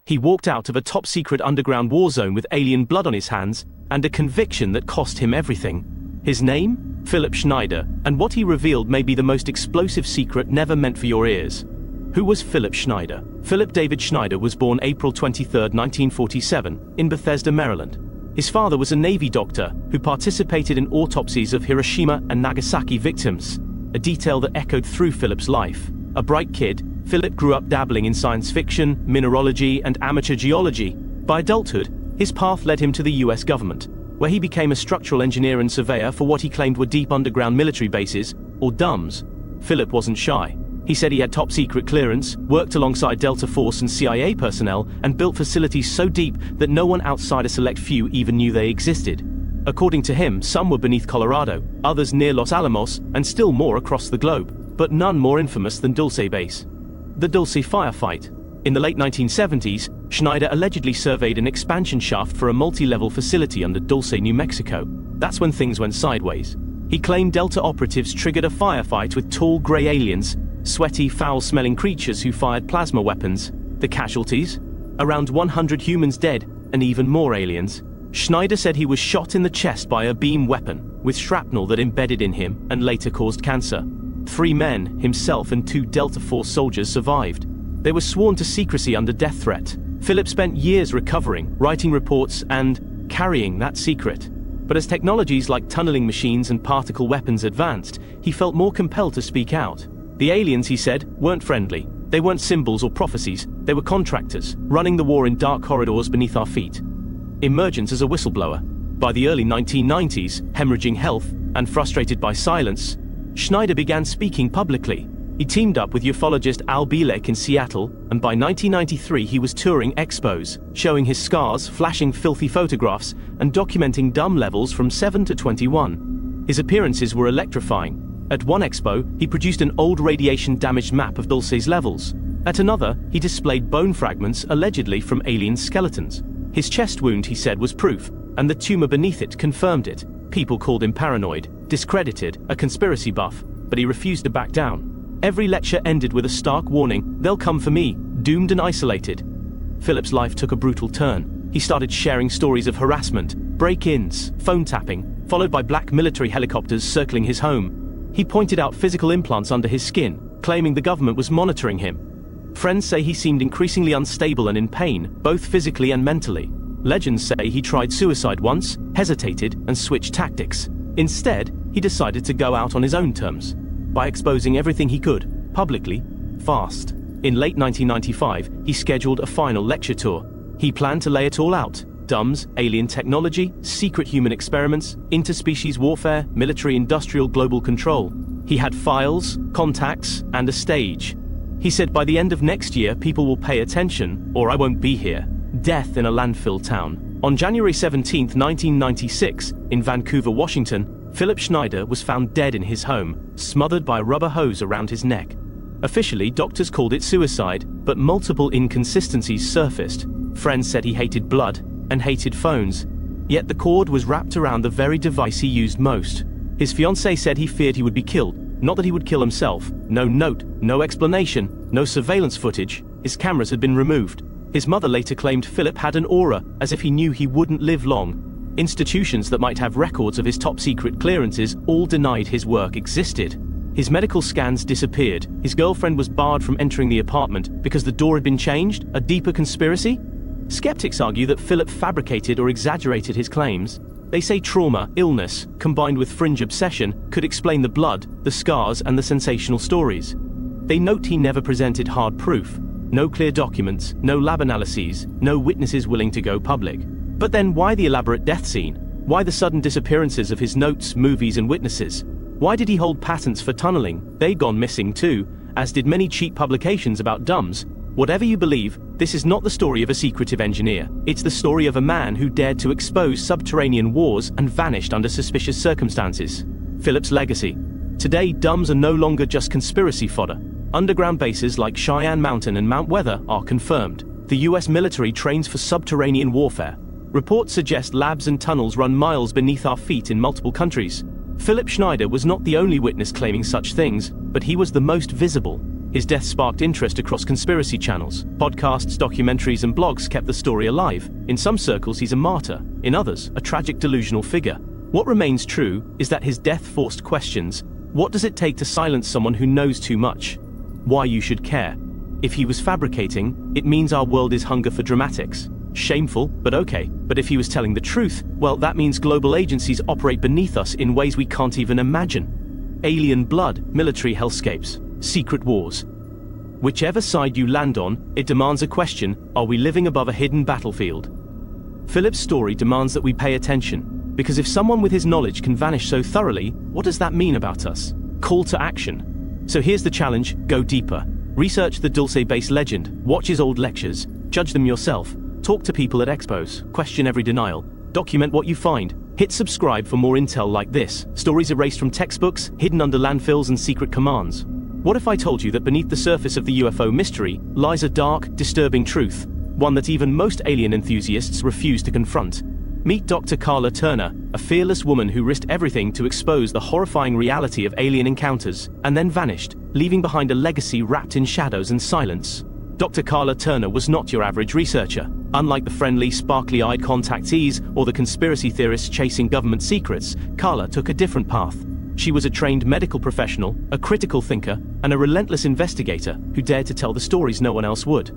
He walked out of a top-secret underground war zone with alien blood on his hands and a conviction that cost him everything. His name? Philipp Schneider, and what he revealed may be the most explosive secret never meant for your ears. Who was Philipp Schneider? Philipp David Schneider was born April 23, 1947, in Bethesda, Maryland. His father was a Navy doctor who participated in autopsies of Hiroshima and Nagasaki victims, a detail that echoed through Philipp's life. A bright kid, Philipp grew up dabbling in science fiction, mineralogy, and amateur geology. By adulthood, his path led him to the US government, where he became a structural engineer and surveyor for what he claimed were deep underground military bases, or DUMBs. Philipp wasn't shy. He said he had top-secret clearance, worked alongside Delta Force and CIA personnel, and built facilities so deep that no one outside a select few even knew they existed. According to him, some were beneath Colorado, others near Los Alamos, and still more across the globe, but none more infamous than Dulce Base. The Dulce firefight. In the late 1970s, Schneider allegedly surveyed an expansion shaft for a multi-level facility under Dulce, New Mexico. That's when things went sideways. He claimed Delta operatives triggered a firefight with tall gray aliens, sweaty, foul-smelling creatures who fired plasma weapons. The casualties? Around 100 humans dead, and even more aliens. Schneider said he was shot in the chest by a beam weapon, with shrapnel that embedded in him and later caused cancer. 3 men, himself and 2 Delta Force soldiers, survived. They were sworn to secrecy under death threat. Philipp spent years recovering, writing reports, and carrying that secret. But as technologies like tunneling machines and particle weapons advanced, he felt more compelled to speak out. The aliens, he said, weren't friendly. They weren't symbols or prophecies. They were contractors, running the war in dark corridors beneath our feet. Emergence as a whistleblower. By the early 1990s, hemorrhaging health and frustrated by silence, Schneider began speaking publicly. He teamed up with ufologist Al Bielek in Seattle, and by 1993 he was touring expos, showing his scars, flashing filthy photographs, and documenting DUM levels from 7 to 21. His appearances were electrifying. At one expo, he produced an old radiation-damaged map of Dulce's levels. At another, he displayed bone fragments allegedly from alien skeletons. His chest wound, he said, was proof, and the tumor beneath it confirmed it. People called him paranoid, discredited, a conspiracy buff, but he refused to back down. Every lecture ended with a stark warning, "They'll come for me," doomed and isolated. Philipp's life took a brutal turn. He started sharing stories of harassment, break-ins, phone tapping, followed by black military helicopters circling his home. He pointed out physical implants under his skin, claiming the government was monitoring him. Friends say he seemed increasingly unstable and in pain, both physically and mentally. Legends say he tried suicide once, hesitated, and switched tactics. Instead, he decided to go out on his own terms, by exposing everything he could, publicly, fast. In late 1995, he scheduled a final lecture tour. He planned to lay it all out: DUMBs, alien technology, secret human experiments, interspecies warfare, military-industrial global control. He had files, contacts, and a stage. He said, "By the end of next year, people will pay attention, or I won't be here." Death in a landfill town. On January 17, 1996, in Vancouver, Washington, Philipp Schneider was found dead in his home, smothered by a rubber hose around his neck. Officially, doctors called it suicide, but multiple inconsistencies surfaced. Friends said he hated blood and hated phones, yet the cord was wrapped around the very device he used most. His fiancée said he feared he would be killed, not that he would kill himself. No note, no explanation, no surveillance footage. His cameras had been removed. His mother later claimed Philipp had an aura, as if he knew he wouldn't live long. Institutions that might have records of his top-secret clearances all denied his work existed. His medical scans disappeared. His girlfriend was barred from entering the apartment because the door had been changed. A deeper conspiracy? Skeptics argue that Philipp fabricated or exaggerated his claims. They say trauma, illness, combined with fringe obsession, could explain the blood, the scars, and the sensational stories. They note he never presented hard proof. No clear documents, no lab analyses, no witnesses willing to go public. But then why the elaborate death scene? Why the sudden disappearances of his notes, movies, and witnesses? Why did he hold patents for tunneling? They'd gone missing too, as did many cheap publications about DUMBs. Whatever you believe, this is not the story of a secretive engineer. It's the story of a man who dared to expose subterranean wars and vanished under suspicious circumstances. Philipp's legacy. Today, DUMBs are no longer just conspiracy fodder. Underground bases like Cheyenne Mountain and Mount Weather are confirmed. The US military trains for subterranean warfare. Reports suggest labs and tunnels run miles beneath our feet in multiple countries. Philipp Schneider was not the only witness claiming such things, but he was the most visible. His death sparked interest across conspiracy channels. Podcasts, documentaries, and blogs kept the story alive. In some circles, he's a martyr. In others, a tragic delusional figure. What remains true is that his death forced questions. What does it take to silence someone who knows too much? Why you should care? If he was fabricating, it means our world is hunger for dramatics. Shameful, but okay. But if he was telling the truth, well, that means global agencies operate beneath us in ways we can't even imagine. Alien blood, military hellscapes, secret wars. Whichever side you land on, it demands a question: are we living above a hidden battlefield? Philip's story demands that we pay attention, because if someone with his knowledge can vanish so thoroughly, what does that mean about us? Call to action. So here's the challenge: go deeper. Research the Dulce-based legend, watch his old lectures, judge them yourself, talk to people at expos, question every denial, document what you find. Hit subscribe for more intel like this, stories erased from textbooks, hidden under landfills and secret commands. What if I told you that beneath the surface of the UFO mystery lies a dark, disturbing truth, one that even most alien enthusiasts refuse to confront? Meet Dr. Carla Turner, a fearless woman who risked everything to expose the horrifying reality of alien encounters, and then vanished, leaving behind a legacy wrapped in shadows and silence. Dr. Carla Turner was not your average researcher. Unlike the friendly, sparkly-eyed contactees or the conspiracy theorists chasing government secrets, Carla took a different path. She was a trained medical professional, a critical thinker, and a relentless investigator who dared to tell the stories no one else would.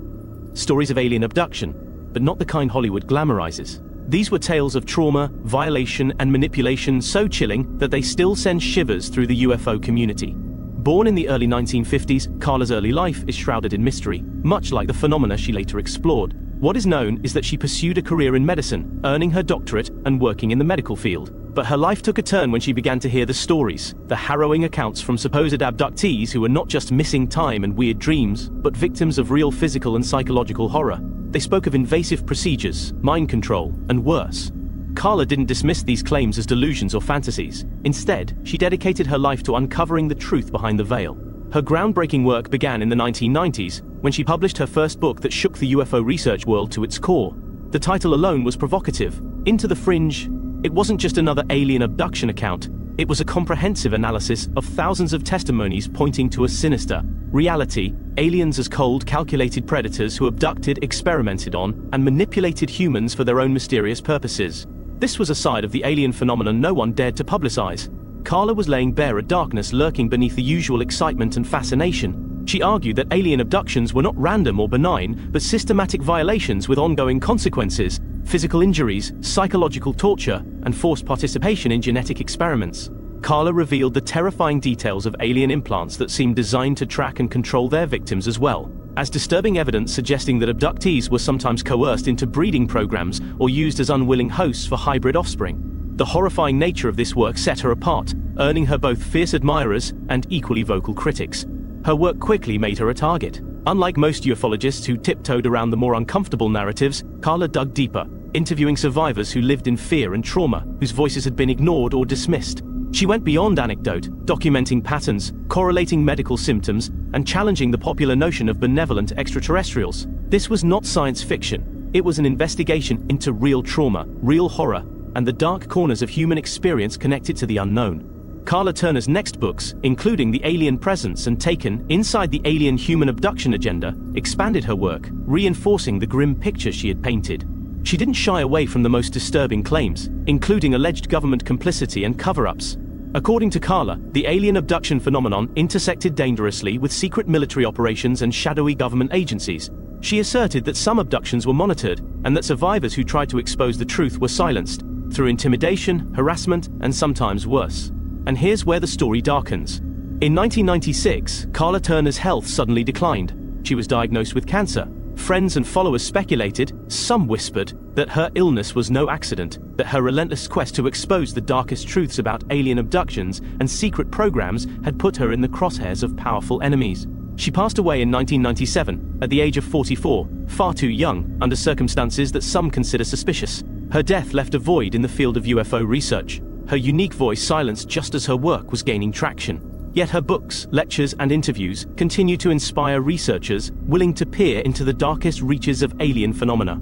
Stories of alien abduction, but not the kind Hollywood glamorizes. These were tales of trauma, violation, and manipulation so chilling that they still send shivers through the UFO community. Born in the early 1950s, Carla's early life is shrouded in mystery, much like the phenomena she later explored. What is known is that she pursued a career in medicine, earning her doctorate and working in the medical field. But her life took a turn when she began to hear the stories, the harrowing accounts from supposed abductees who were not just missing time and weird dreams, but victims of real physical and psychological horror. They spoke of invasive procedures, mind control, and worse. Carla didn't dismiss these claims as delusions or fantasies. Instead, she dedicated her life to uncovering the truth behind the veil. Her groundbreaking work began in the 1990s, when she published her first book that shook the UFO research world to its core. The title alone was provocative. Into the Fringe. It wasn't just another alien abduction account. It was a comprehensive analysis of thousands of testimonies pointing to a sinister reality: aliens as cold, calculated predators who abducted, experimented on, and manipulated humans for their own mysterious purposes. This was a side of the alien phenomenon no one dared to publicize. Carla was laying bare a darkness lurking beneath the usual excitement and fascination. She argued that alien abductions were not random or benign, but systematic violations with ongoing consequences: physical injuries, psychological torture, and forced participation in genetic experiments. Carla revealed the terrifying details of alien implants that seemed designed to track and control their victims as well, as disturbing evidence suggesting that abductees were sometimes coerced into breeding programs or used as unwilling hosts for hybrid offspring. The horrifying nature of this work set her apart, earning her both fierce admirers and equally vocal critics. Her work quickly made her a target. Unlike most ufologists who tiptoed around the more uncomfortable narratives, Carla dug deeper, interviewing survivors who lived in fear and trauma, whose voices had been ignored or dismissed. She went beyond anecdote, documenting patterns, correlating medical symptoms, and challenging the popular notion of benevolent extraterrestrials. This was not science fiction. It was an investigation into real trauma, real horror, and the dark corners of human experience connected to the unknown. Carla Turner's next books, including The Alien Presence and Taken: Inside the Alien Human Abduction Agenda, expanded her work, reinforcing the grim picture she had painted. She didn't shy away from the most disturbing claims, including alleged government complicity and cover-ups. According to Carla, the alien abduction phenomenon intersected dangerously with secret military operations and shadowy government agencies. She asserted that some abductions were monitored, and that survivors who tried to expose the truth were silenced, through intimidation, harassment, and sometimes worse. And here's where the story darkens. In 1996, Carla Turner's health suddenly declined. She was diagnosed with cancer. Friends and followers speculated, some whispered, that her illness was no accident, that her relentless quest to expose the darkest truths about alien abductions and secret programs had put her in the crosshairs of powerful enemies. She passed away in 1997, at the age of 44, far too young, under circumstances that some consider suspicious. Her death left a void in the field of UFO research. Her unique voice silenced just as her work was gaining traction. Yet her books, lectures, and interviews continue to inspire researchers willing to peer into the darkest reaches of alien phenomena.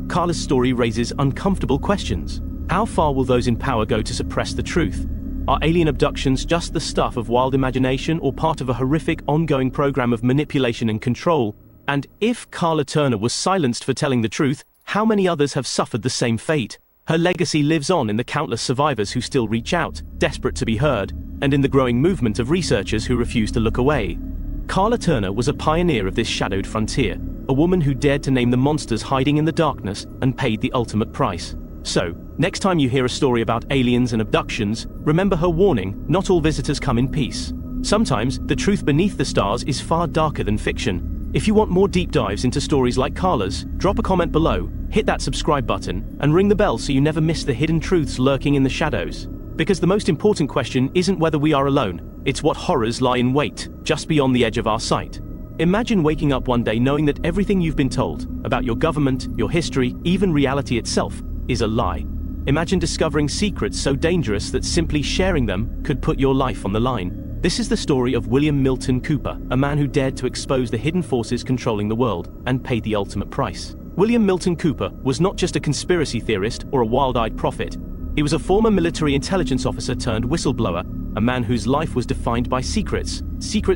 Carla's story raises uncomfortable questions. How far will those in power go to suppress the truth? Are alien abductions just the stuff of wild imagination or part of a horrific ongoing program of manipulation and control? And if Carla Turner was silenced for telling the truth, how many others have suffered the same fate? Her legacy lives on in the countless survivors who still reach out, desperate to be heard, and in the growing movement of researchers who refuse to look away. Carla Turner was a pioneer of this shadowed frontier, a woman who dared to name the monsters hiding in the darkness and paid the ultimate price. So, next time you hear a story about aliens and abductions, remember her warning: not all visitors come in peace. Sometimes, the truth beneath the stars is far darker than fiction. If you want more deep dives into stories like Carla's, drop a comment below, hit that subscribe button, and ring the bell so you never miss the hidden truths lurking in the shadows. Because the most important question isn't whether we are alone, it's what horrors lie in wait, just beyond the edge of our sight. Imagine waking up one day knowing that everything you've been told, about your government, your history, even reality itself, is a lie. Imagine discovering secrets so dangerous that simply sharing them could put your life on the line. This is the story of William Milton Cooper, a man who dared to expose the hidden forces controlling the world and paid the ultimate price. William Milton Cooper was not just a conspiracy theorist or a wild-eyed prophet. He was a former military intelligence officer turned whistleblower, a man whose life was defined by secrets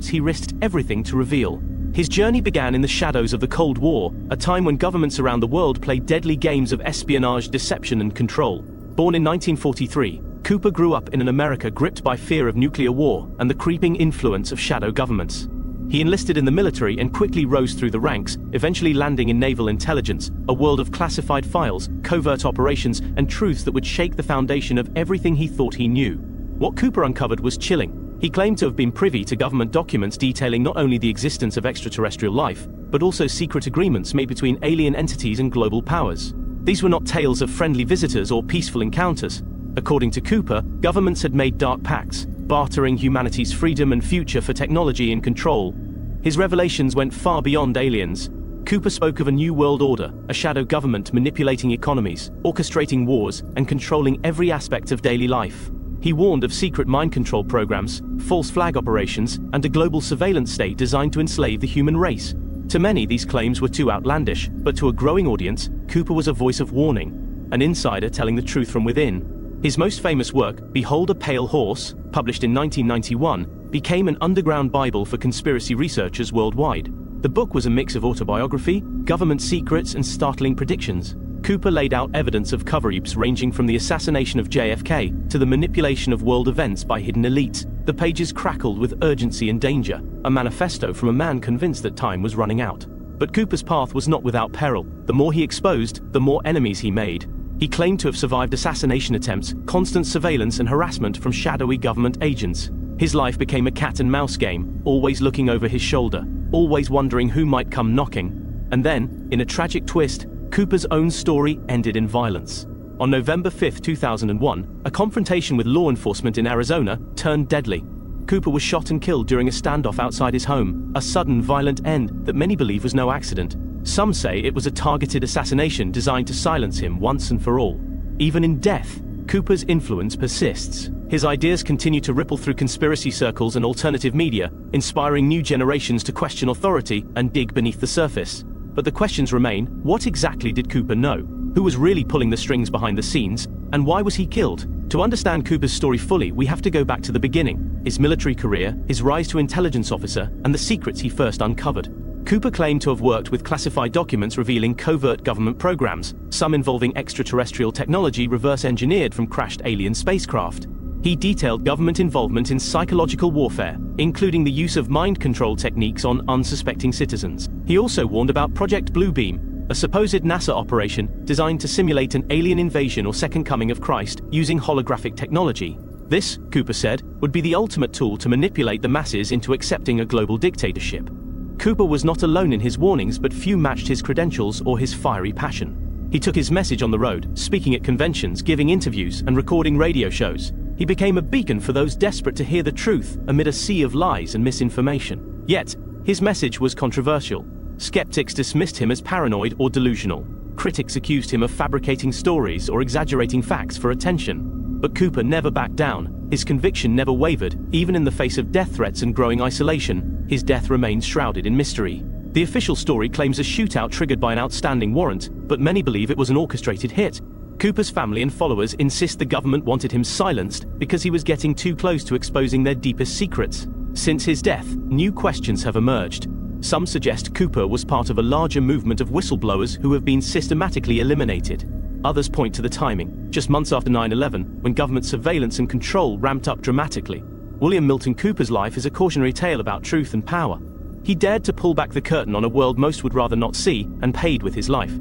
he risked everything to reveal. His journey began in the shadows of the Cold War, a time when governments around the world played deadly games of espionage, deception, and control. Born in 1943, Cooper grew up in an America gripped by fear of nuclear war and the creeping influence of shadow governments. He enlisted in the military and quickly rose through the ranks, eventually landing in naval intelligence, a world of classified files, covert operations, and truths that would shake the foundation of everything he thought he knew. What Cooper uncovered was chilling. He claimed to have been privy to government documents detailing not only the existence of extraterrestrial life, but also secret agreements made between alien entities and global powers. These were not tales of friendly visitors or peaceful encounters. According to Cooper, governments had made dark pacts, bartering humanity's freedom and future for technology and control. His revelations went far beyond aliens. Cooper spoke of a new world order, a shadow government manipulating economies, orchestrating wars, and controlling every aspect of daily life. He warned of secret mind control programs, false flag operations, and a global surveillance state designed to enslave the human race. To many, these claims were too outlandish, but to a growing audience, Cooper was a voice of warning, an insider telling the truth from within. His most famous work, Behold a Pale Horse, published in 1991, became an underground Bible for conspiracy researchers worldwide. The book was a mix of autobiography, government secrets, and startling predictions. Cooper laid out evidence of cover-ups ranging from the assassination of JFK to the manipulation of world events by hidden elites. The pages crackled with urgency and danger, a manifesto from a man convinced that time was running out. But Cooper's path was not without peril. The more he exposed, the more enemies he made. He claimed to have survived assassination attempts, constant surveillance, and harassment from shadowy government agents. His life became a cat-and-mouse game, always looking over his shoulder, always wondering who might come knocking. And then, in a tragic twist, Cooper's own story ended in violence. On November 5, 2001, a confrontation with law enforcement in Arizona turned deadly. Cooper was shot and killed during a standoff outside his home, a sudden, violent end that many believe was no accident. Some say it was a targeted assassination designed to silence him once and for all. Even in death, Cooper's influence persists. His ideas continue to ripple through conspiracy circles and alternative media, inspiring new generations to question authority and dig beneath the surface. But the questions remain: what exactly did Cooper know? Who was really pulling the strings behind the scenes? And why was he killed? To understand Cooper's story fully, we have to go back to the beginning: his military career, his rise to intelligence officer, and the secrets he first uncovered. Cooper claimed to have worked with classified documents revealing covert government programs, some involving extraterrestrial technology reverse-engineered from crashed alien spacecraft. He detailed government involvement in psychological warfare, including the use of mind control techniques on unsuspecting citizens. He also warned about Project Bluebeam, a supposed NASA operation designed to simulate an alien invasion or second coming of Christ using holographic technology. This, Cooper said, would be the ultimate tool to manipulate the masses into accepting a global dictatorship. Cooper was not alone in his warnings, but few matched his credentials or his fiery passion. He took his message on the road, speaking at conventions, giving interviews, and recording radio shows. He became a beacon for those desperate to hear the truth amid a sea of lies and misinformation. Yet, his message was controversial. Skeptics dismissed him as paranoid or delusional. Critics accused him of fabricating stories or exaggerating facts for attention. But Cooper never backed down. His conviction never wavered. Even in the face of death threats and growing isolation, his death remains shrouded in mystery. The official story claims a shootout triggered by an outstanding warrant, but many believe it was an orchestrated hit. Cooper's family and followers insist the government wanted him silenced because he was getting too close to exposing their deepest secrets. Since his death, new questions have emerged. Some suggest Cooper was part of a larger movement of whistleblowers who have been systematically eliminated. Others point to the timing, just months after 9/11, when government surveillance and control ramped up dramatically. William Milton Cooper's life is a cautionary tale about truth and power. He dared to pull back the curtain on a world most would rather not see, and paid with his life.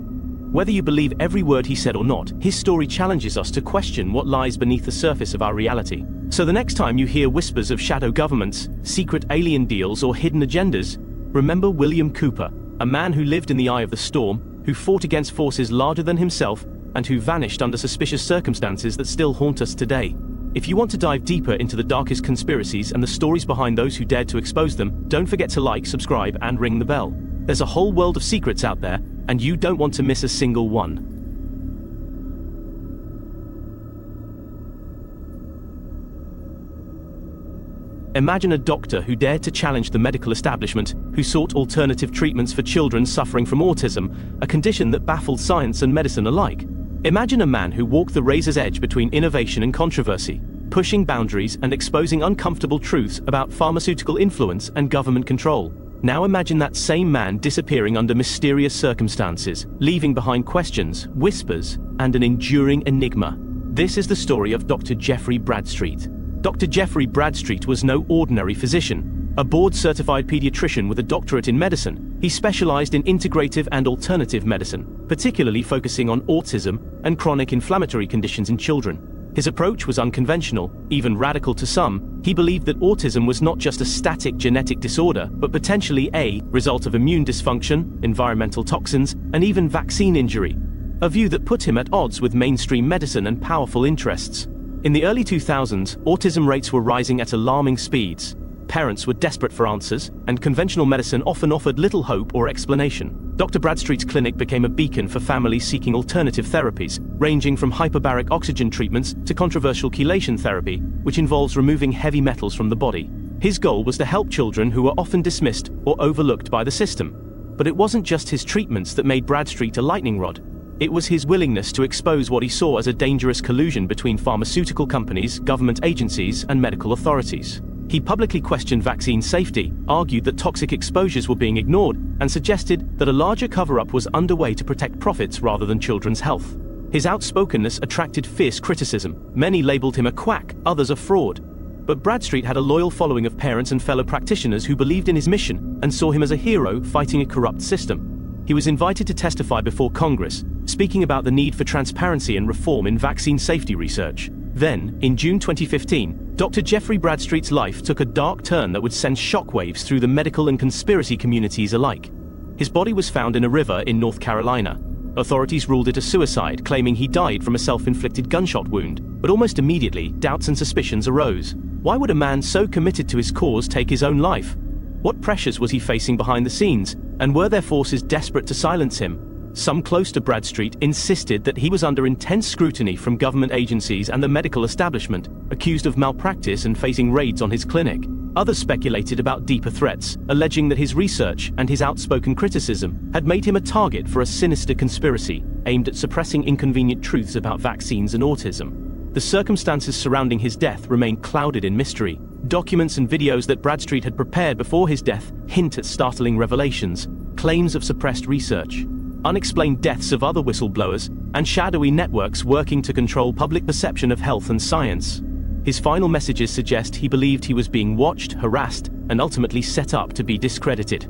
Whether you believe every word he said or not, his story challenges us to question what lies beneath the surface of our reality. So the next time you hear whispers of shadow governments, secret alien deals, or hidden agendas, remember William Cooper, a man who lived in the eye of the storm, who fought against forces larger than himself, and who vanished under suspicious circumstances that still haunt us today. If you want to dive deeper into the darkest conspiracies and the stories behind those who dared to expose them, don't forget to like, subscribe, and ring the bell. There's a whole world of secrets out there, and you don't want to miss a single one. Imagine a doctor who dared to challenge the medical establishment, who sought alternative treatments for children suffering from autism, a condition that baffled science and medicine alike. Imagine a man who walked the razor's edge between innovation and controversy, pushing boundaries and exposing uncomfortable truths about pharmaceutical influence and government control. Now imagine that same man disappearing under mysterious circumstances, leaving behind questions, whispers, and an enduring enigma. This is the story of Dr. Jeffrey Bradstreet. Dr. Jeffrey Bradstreet was no ordinary physician. A board-certified pediatrician with a doctorate in medicine, he specialized in integrative and alternative medicine, particularly focusing on autism and chronic inflammatory conditions in children. His approach was unconventional, even radical to some. He believed that autism was not just a static genetic disorder, but potentially a result of immune dysfunction, environmental toxins, and even vaccine injury. A view that put him at odds with mainstream medicine and powerful interests. In the early 2000s, autism rates were rising at alarming speeds. Parents were desperate for answers, and conventional medicine often offered little hope or explanation. Dr. Bradstreet's clinic became a beacon for families seeking alternative therapies, ranging from hyperbaric oxygen treatments to controversial chelation therapy, which involves removing heavy metals from the body. His goal was to help children who were often dismissed or overlooked by the system. But it wasn't just his treatments that made Bradstreet a lightning rod. It was his willingness to expose what he saw as a dangerous collusion between pharmaceutical companies, government agencies, and medical authorities. He publicly questioned vaccine safety, argued that toxic exposures were being ignored, and suggested that a larger cover-up was underway to protect profits rather than children's health. His outspokenness attracted fierce criticism. Many labeled him a quack, others a fraud. But Bradstreet had a loyal following of parents and fellow practitioners who believed in his mission and saw him as a hero fighting a corrupt system. He was invited to testify before Congress, speaking about the need for transparency and reform in vaccine safety research. Then, in June 2015, Dr. Jeffrey Bradstreet's life took a dark turn that would send shockwaves through the medical and conspiracy communities alike. His body was found in a river in North Carolina. Authorities ruled it a suicide, claiming he died from a self-inflicted gunshot wound. But almost immediately, doubts and suspicions arose. Why would a man so committed to his cause take his own life? What pressures was he facing behind the scenes, and were there forces desperate to silence him? Some close to Bradstreet insisted that he was under intense scrutiny from government agencies and the medical establishment, accused of malpractice and facing raids on his clinic. Others speculated about deeper threats, alleging that his research and his outspoken criticism had made him a target for a sinister conspiracy aimed at suppressing inconvenient truths about vaccines and autism. The circumstances surrounding his death remain clouded in mystery. Documents and videos that Bradstreet had prepared before his death hint at startling revelations, claims of suppressed research, unexplained deaths of other whistleblowers, and shadowy networks working to control public perception of health and science. His final messages suggest he believed he was being watched, harassed, and ultimately set up to be discredited.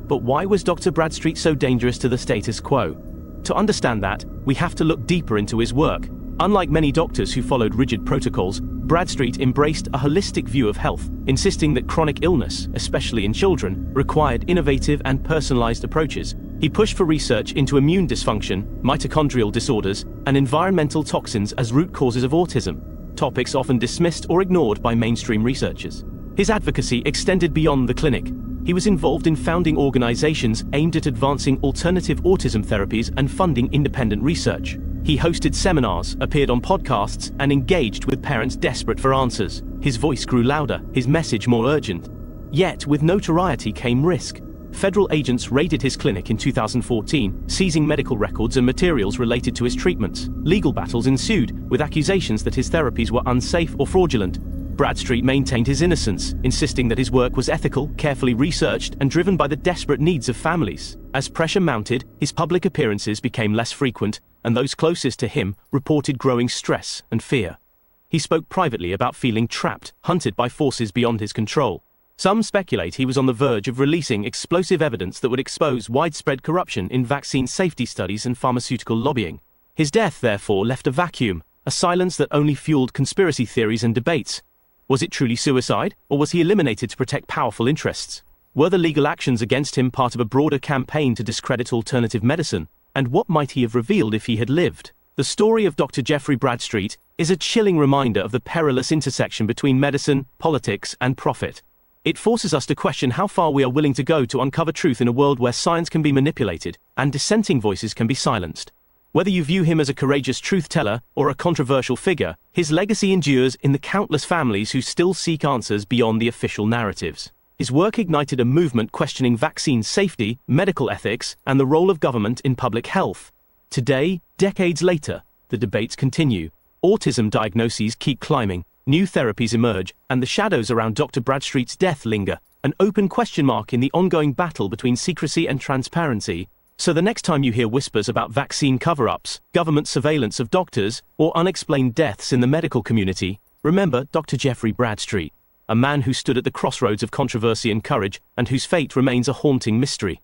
But why was Dr. Bradstreet so dangerous to the status quo? To understand that, we have to look deeper into his work. Unlike many doctors who followed rigid protocols, Bradstreet embraced a holistic view of health, insisting that chronic illness, especially in children, required innovative and personalized approaches. He pushed for research into immune dysfunction, mitochondrial disorders, and environmental toxins as root causes of autism, topics often dismissed or ignored by mainstream researchers. His advocacy extended beyond the clinic. He was involved in founding organizations aimed at advancing alternative autism therapies and funding independent research. He hosted seminars, appeared on podcasts, and engaged with parents desperate for answers. His voice grew louder, his message more urgent. Yet, with notoriety came risk. federal agents raided his clinic in 2014, seizing medical records and materials related to his treatments. Legal battles ensued, with accusations that his therapies were unsafe or fraudulent. Bradstreet maintained his innocence, insisting that his work was ethical, carefully researched, and driven by the desperate needs of families. As pressure mounted, his public appearances became less frequent, and those closest to him reported growing stress and fear. He spoke privately about feeling trapped, hunted by forces beyond his control. Some speculate he was on the verge of releasing explosive evidence that would expose widespread corruption in vaccine safety studies and pharmaceutical lobbying. His death, therefore, left a vacuum, a silence that only fueled conspiracy theories and debates. Was it truly suicide, or was he eliminated to protect powerful interests? Were the legal actions against him part of a broader campaign to discredit alternative medicine? And what might he have revealed if he had lived? The story of Dr. Jeffrey Bradstreet is a chilling reminder of the perilous intersection between medicine, politics, and profit. It forces us to question how far we are willing to go to uncover truth in a world where science can be manipulated and dissenting voices can be silenced. Whether you view him as a courageous truth-teller or a controversial figure, his legacy endures in the countless families who still seek answers beyond the official narratives. His work ignited a movement questioning vaccine safety, medical ethics, and the role of government in public health. Today, decades later, the debates continue. Autism diagnoses keep climbing, new therapies emerge, and the shadows around Dr. Bradstreet's death linger, an open question mark in the ongoing battle between secrecy and transparency. So the next time you hear whispers about vaccine cover-ups, government surveillance of doctors, or unexplained deaths in the medical community, remember Dr. Jeffrey Bradstreet, a man who stood at the crossroads of controversy and courage, and whose fate remains a haunting mystery.